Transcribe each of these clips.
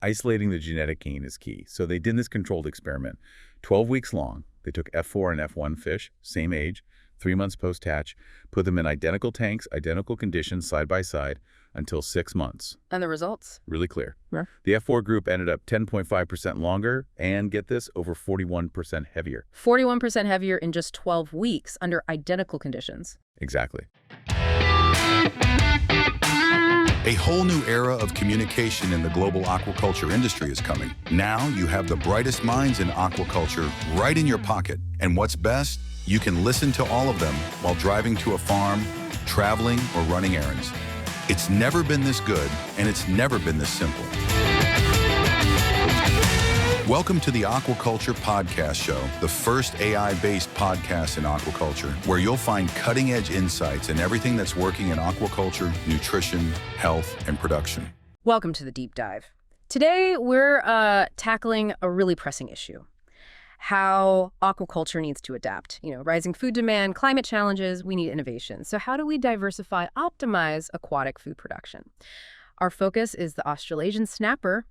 Isolating the genetic gain is key. So they did this controlled experiment, 12 weeks long. They took F4 and F1 fish, same age, 3 months post-hatch, put them in identical tanks, identical conditions, side by side, until 6 months. And the results? Really clear. Yeah. The F4 group ended up 10.5% longer and, get this, over 41% heavier. 41% heavier in just 12 weeks under identical conditions. Exactly. A whole new era of communication in the global aquaculture industry is coming. Now you have the brightest minds in aquaculture right in your pocket. And what's best? You can listen to all of them while driving to a farm, traveling, or running errands. It's never been this good, and it's never been this simple. Welcome to the Aquaculture Podcast Show, the first AI-based podcast in aquaculture, where you'll find cutting-edge insights in everything that's working in aquaculture, nutrition, health, and production. Welcome to the deep dive. Today, we're tackling a really pressing issue. How aquaculture needs to adapt. Rising food demand, climate challenges, we need innovation. So how do we diversify, optimize aquatic food production? Our focus is the Australasian snapper,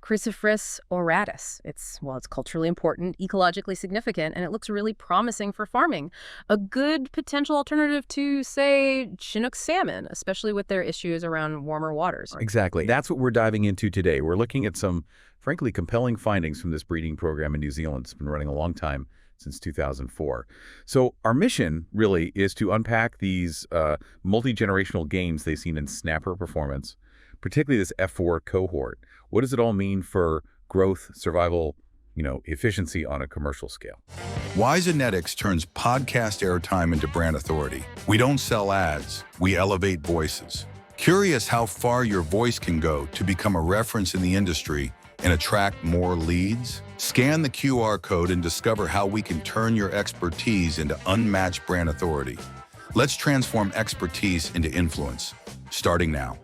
Chrysophrys auratus. It's culturally important, ecologically significant, and it looks really promising for farming. A good potential alternative to, say, Chinook salmon, especially with their issues around warmer waters. Exactly. That's what we're diving into today. We're looking at some, frankly, compelling findings from this breeding program in New Zealand. It's been running a long time, since 2004. So our mission really is to unpack these multi-generational gains they've seen in snapper performance, particularly this F4 cohort. What does it all mean for growth, survival, efficiency on a commercial scale? Why Genetics turns podcast airtime into brand authority. We don't sell ads, we elevate voices. Curious how far your voice can go to become a reference in the industry and attract more leads? Scan the QR code and discover how we can turn your expertise into unmatched brand authority. Let's transform expertise into influence, starting now.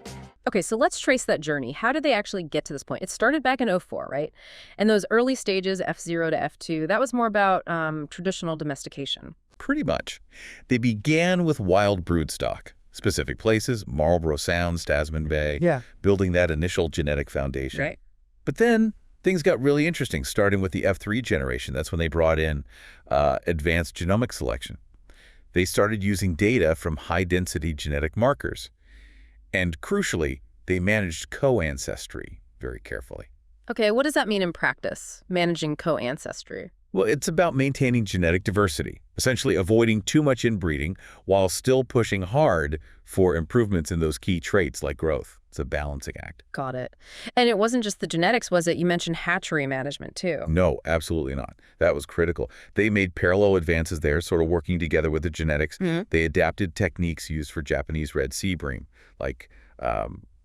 Okay, so let's trace that journey. How did they actually get to this point? It started back in 2004, right? And those early stages, F0 to F2, that was more about traditional domestication. Pretty much. They began with wild broodstock, specific places, Marlborough Sound, Tasman Bay, building that initial genetic foundation. Right. But then things got really interesting, starting with the F3 generation. That's when they brought in advanced genomic selection. They started using data from high-density genetic markers. And crucially, they managed co-ancestry very carefully. Okay, what does that mean in practice, managing co-ancestry? Well, it's about maintaining genetic diversity, essentially avoiding too much inbreeding while still pushing hard for improvements in those key traits like growth. It's a balancing act. Got it. And it wasn't just the genetics, was it? You mentioned hatchery management, too. No, absolutely not. That was critical. They made parallel advances there, sort of working together with the genetics. Mm-hmm. They adapted techniques used for Japanese red sea bream, like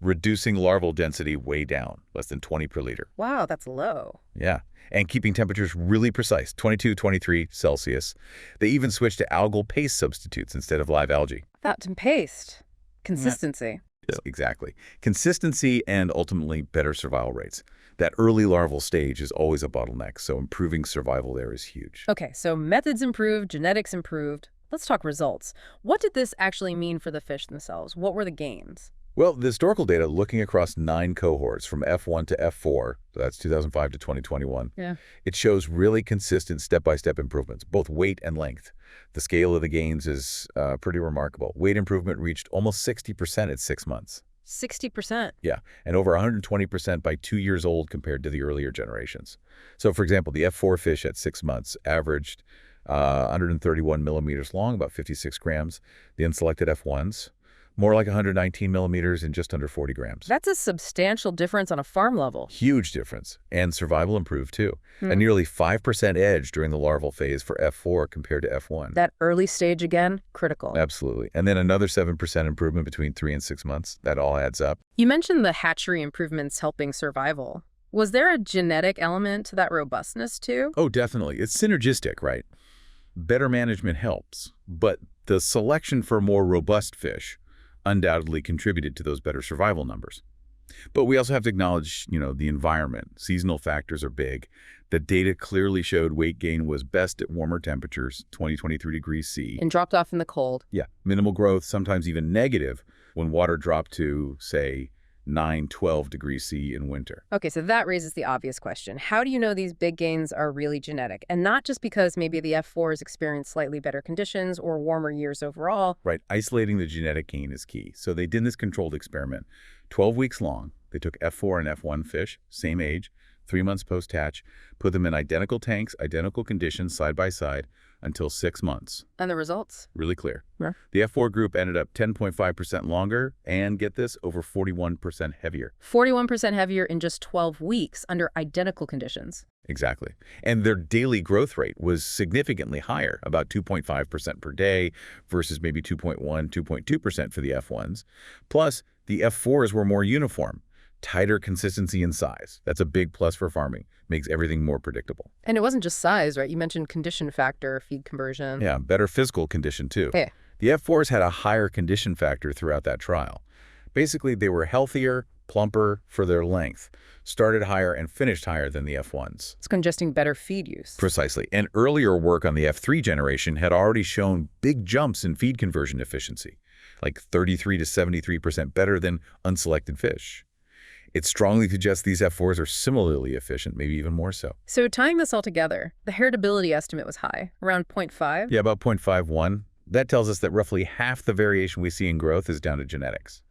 reducing larval density way down, less than 20 per liter. Wow, that's low. Yeah, and keeping temperatures really precise, 22, 23 Celsius. They even switched to algal paste substitutes instead of live algae. That and paste. Consistency. Yes, exactly. Consistency and ultimately better survival rates. That early larval stage is always a bottleneck, so improving survival there is huge. Okay, so methods improved, genetics improved. Let's talk results. What did this actually mean for the fish themselves? What were the gains? Well, the historical data, looking across 9 cohorts from F1 to F4, so that's 2005 to 2021, it shows really consistent step-by-step improvements, both weight and length. The scale of the gains is pretty remarkable. Weight improvement reached almost 60% at 6 months. 60%? Yeah, and over 120% by 2 years old compared to the earlier generations. So, for example, the F4 fish at 6 months averaged 131 millimeters long, about 56 grams. The unselected F1s, more like 119 millimeters and just under 40 grams. That's a substantial difference on a farm level. Huge difference. And survival improved, too. A nearly 5% edge during the larval phase for F4 compared to F1. That early stage again, critical. Absolutely. And then another 7% improvement between 3 and 6 months. That all adds up. You mentioned the hatchery improvements helping survival. Was there a genetic element to that robustness, too? Oh, definitely. It's synergistic, right? Better management helps, but the selection for more robust fish undoubtedly contributed to those better survival numbers. But we also have to acknowledge, the environment. Seasonal factors are big. The data clearly showed weight gain was best at warmer temperatures, 23 degrees C. And dropped off in the cold. Yeah, minimal growth, sometimes even negative, when water dropped to, say, 9, 12 degrees C in winter. Okay, so that raises the obvious question. How do you know these big gains are really genetic? And not just because maybe the F4s experience slightly better conditions or warmer years overall. Right, isolating the genetic gain is key. So they did this controlled experiment, 12 weeks long. They took F4 and F1 fish, same age, 3 months post-hatch, put them in identical tanks, identical conditions, side by side, until 6 months. And the results? Really clear. Yeah. The F4 group ended up 10.5% longer and, get this, over 41% heavier. 41% heavier in just 12 weeks under identical conditions. Exactly. And their daily growth rate was significantly higher, about 2.5% per day versus maybe 2.1, 2.2% for the F1s. Plus, the F4s were more uniform. Tighter consistency in size. That's a big plus for farming. Makes everything more predictable. And it wasn't just size, right? You mentioned condition factor, feed conversion. Yeah, better physical condition too. Yeah. The F4s had a higher condition factor throughout that trial. Basically, they were healthier, plumper for their length, started higher and finished higher than the F1s. It's congesting better feed use. Precisely. And earlier work on the F3 generation had already shown big jumps in feed conversion efficiency, like 33 to 73% better than unselected fish. It strongly suggests these F4s are similarly efficient, maybe even more so. So tying this all together, the heritability estimate was high, around 0.5. Yeah, about 0.51. That tells us that roughly half the variation we see in growth is down to genetics.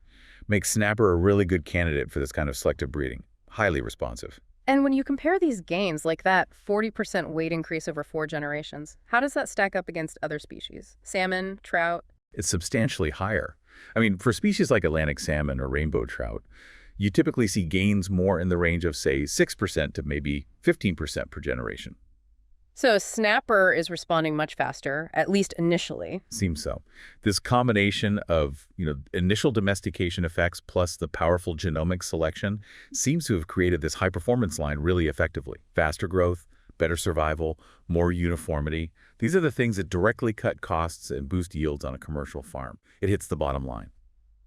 Makes snapper a really good candidate for this kind of selective breeding. Highly responsive. And when you compare these gains, like that 40% weight increase over 4 generations, how does that stack up against other species? Salmon, trout? It's substantially higher. I mean, for species like Atlantic salmon or rainbow trout, you typically see gains more in the range of, say, 6% to maybe 15% per generation. So snapper is responding much faster, at least initially. Seems so. This combination of, initial domestication effects plus the powerful genomic selection seems to have created this high-performance line really effectively. Faster growth, better survival, more uniformity. These are the things that directly cut costs and boost yields on a commercial farm. It hits the bottom line.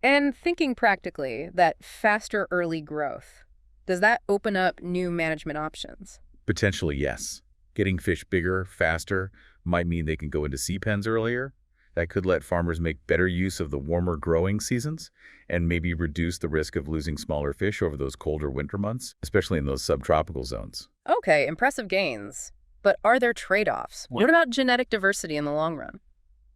And thinking practically, that faster early growth, does that open up new management options? Potentially, yes. Getting fish bigger, faster, might mean they can go into sea pens earlier. That could let farmers make better use of the warmer growing seasons and maybe reduce the risk of losing smaller fish over those colder winter months, especially in those subtropical zones. Okay, impressive gains. But are there trade-offs? What about genetic diversity in the long run?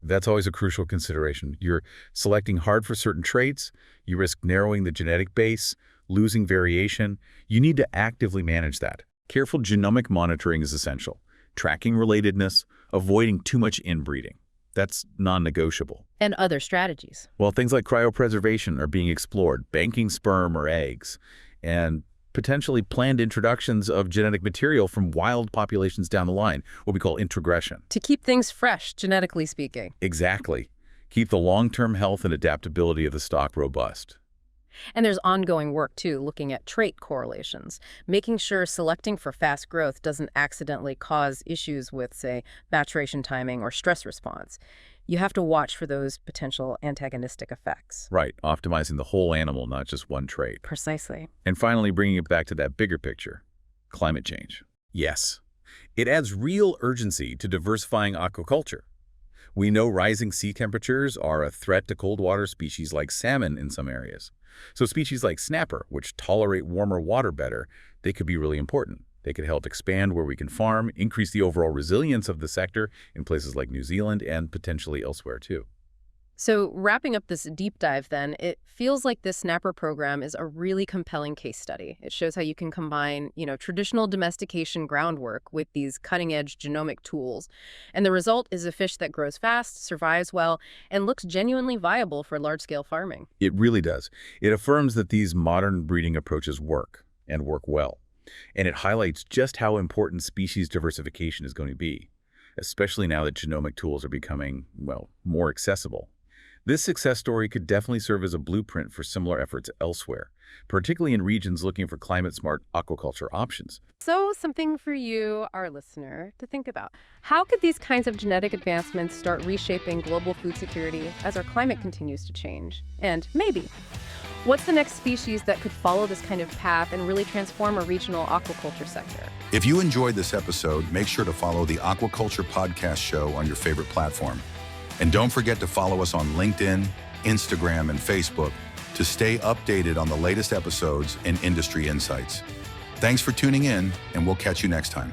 That's always a crucial consideration. You're selecting hard for certain traits. You risk narrowing the genetic base, losing variation. You need to actively manage that. Careful genomic monitoring is essential. Tracking relatedness, avoiding too much inbreeding. That's non-negotiable. And other strategies. Well, things like cryopreservation are being explored, banking sperm or eggs, and potentially planned introductions of genetic material from wild populations down the line, what we call introgression. To keep things fresh, genetically speaking. Exactly. Keep the long-term health and adaptability of the stock robust. And there's ongoing work, too, looking at trait correlations, making sure selecting for fast growth doesn't accidentally cause issues with, say, maturation timing or stress response. You have to watch for those potential antagonistic effects. Right, optimizing the whole animal, not just one trait. Precisely. And finally, bringing it back to that bigger picture, climate change. Yes, it adds real urgency to diversifying aquaculture. We know rising sea temperatures are a threat to cold water species like salmon in some areas. So species like snapper, which tolerate warmer water better, they could be really important. They could help expand where we can farm, increase the overall resilience of the sector in places like New Zealand and potentially elsewhere too. So wrapping up this deep dive then, it feels like this snapper program is a really compelling case study. It shows how you can combine, traditional domestication groundwork with these cutting-edge genomic tools. And the result is a fish that grows fast, survives well, and looks genuinely viable for large-scale farming. It really does. It affirms that these modern breeding approaches work, and work well. And it highlights just how important species diversification is going to be, especially now that genomic tools are becoming, more accessible. This success story could definitely serve as a blueprint for similar efforts elsewhere, particularly in regions looking for climate-smart aquaculture options. So something for you, our listener, to think about. How could these kinds of genetic advancements start reshaping global food security as our climate continues to change? And maybe, what's the next species that could follow this kind of path and really transform a regional aquaculture sector? If you enjoyed this episode, make sure to follow the Aquaculture Podcast Show on your favorite platform. And don't forget to follow us on LinkedIn, Instagram, and Facebook to stay updated on the latest episodes and industry insights. Thanks for tuning in, and we'll catch you next time.